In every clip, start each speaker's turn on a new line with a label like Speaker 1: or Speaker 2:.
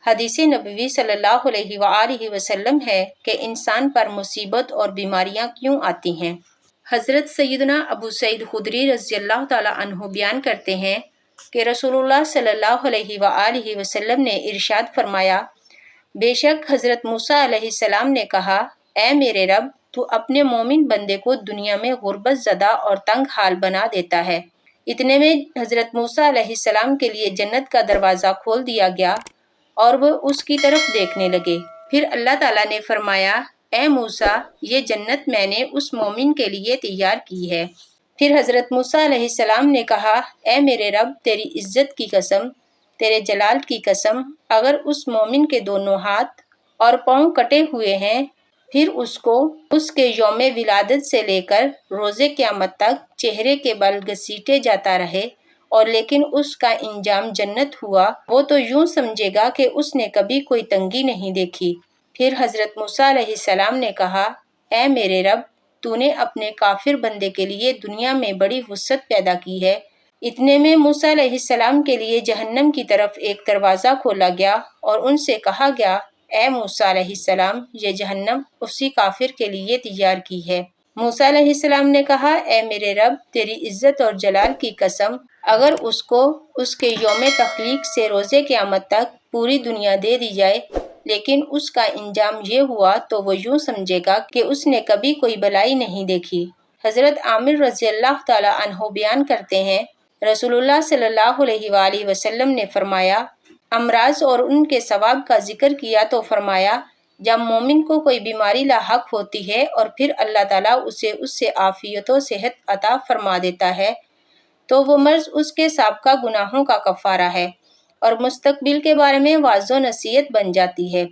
Speaker 1: حدیث نبوی صلی اللہ علیہ وآلہ وسلم ہے کہ انسان پر مصیبت اور بیماریاں کیوں آتی ہیں۔ حضرت سیدنا ابو سعید خدری رضی اللہ تعالیٰ عنہ بیان کرتے ہیں کہ رسول اللہ صلی اللہ علیہ وآلہ وسلم نے ارشاد فرمایا، بے شک حضرت موسیٰ علیہ السلام نے کہا، اے میرے رب، تو اپنے مومن بندے کو دنیا میں غربت زدہ اور تنگ حال بنا دیتا ہے۔ اتنے میں حضرت موسیٰ علیہ السلام کے لیے جنت کا دروازہ کھول دیا گیا اور وہ اس کی طرف دیکھنے لگے۔ پھر اللہ تعالیٰ نے فرمایا، اے موسیٰ، یہ جنت میں نے اس مومن کے لیے تیار کی ہے۔ پھر حضرت موسیٰ علیہ السلام نے کہا، اے میرے رب، تیری عزت کی قسم، تیرے جلال کی قسم، اگر اس مومن کے دونوں ہاتھ اور پاؤں کٹے ہوئے ہیں، پھر اس کو اس کے یوم ولادت سے لے کر روز قیامت تک چہرے کے بل گھسیٹے جاتا رہے اور لیکن اس کا انجام جنت ہوا، وہ تو یوں سمجھے گا کہ اس نے کبھی کوئی تنگی نہیں دیکھی۔ پھر حضرت موسیٰ علیہ السلام نے کہا، اے میرے رب، تو نے اپنے کافر بندے کے لیے دنیا میں بڑی وسعت پیدا کی ہے۔ اتنے میں موسیٰ علیہ السلام کے لیے جہنم کی طرف ایک دروازہ کھولا گیا اور ان سے کہا گیا، اے موسیٰ علیہ السلام، یہ جہنم اسی کافر کے لیے تیار کی ہے۔ موسیٰ علیہ السلام نے کہا، اے میرے رب، تیری عزت اور جلال کی قسم، اگر اس کو اس کے یوم تخلیق سے روز قیامت تک پوری دنیا دے دی جائے لیکن اس کا انجام یہ ہوا تو وہ یوں سمجھے گا کہ اس نے کبھی کوئی بلائی نہیں دیکھی۔ حضرت عامر رضی اللہ تعالیٰ عنہ بیان کرتے ہیں، رسول اللہ صلی اللہ علیہ وآلہ وسلم نے فرمایا، امراض اور ان کے ثواب کا ذکر کیا تو فرمایا، جب مومن کو کوئی بیماری لاحق ہوتی ہے اور پھر اللہ تعالیٰ اسے اس سے عافیت و صحت عطا فرما دیتا ہے تو وہ مرض اس کے سابقہ گناہوں کا کفارہ ہے اور مستقبل کے بارے میں واعظ و نصیحت بن جاتی ہے،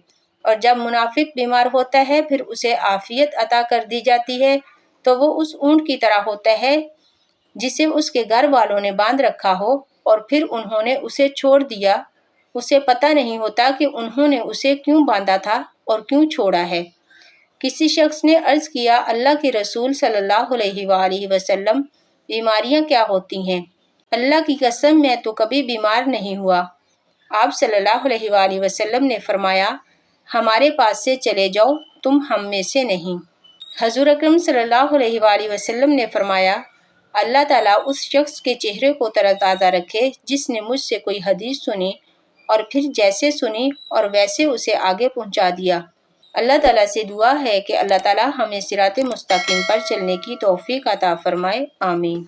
Speaker 1: اور جب منافق بیمار ہوتا ہے پھر اسے عافیت عطا کر دی جاتی ہے تو وہ اس اونٹ کی طرح ہوتا ہے جسے اس کے گھر والوں نے باندھ رکھا ہو اور پھر انہوں نے اسے چھوڑ دیا، اسے پتہ نہیں ہوتا کہ انہوں نے اسے کیوں باندھا تھا اور کیوں چھوڑا ہے۔ کسی شخص نے عرض کیا، اللہ کے رسول صلی اللہ علیہ وآلہ وسلم، بیماریاں کیا ہوتی ہیں؟ اللہ کی قسم، میں تو کبھی بیمار نہیں ہوا۔ آپ صلی اللہ علیہ وآلہ وسلم نے فرمایا، ہمارے پاس سے چلے جاؤ، تم ہم میں سے نہیں۔ حضور اکرم صلی اللہ علیہ وآلہ وسلم نے فرمایا، اللہ تعالیٰ اس شخص کے چہرے کو تر و تازہ رکھے جس نے مجھ سے کوئی حدیث سنی اور پھر جیسے سنی اور ویسے اسے آگے پہنچا دیا۔ اللہ تعالیٰ سے دعا ہے کہ اللہ تعالیٰ ہمیں صراط مستقیم پر چلنے کی توفیق عطا فرمائے، آمین۔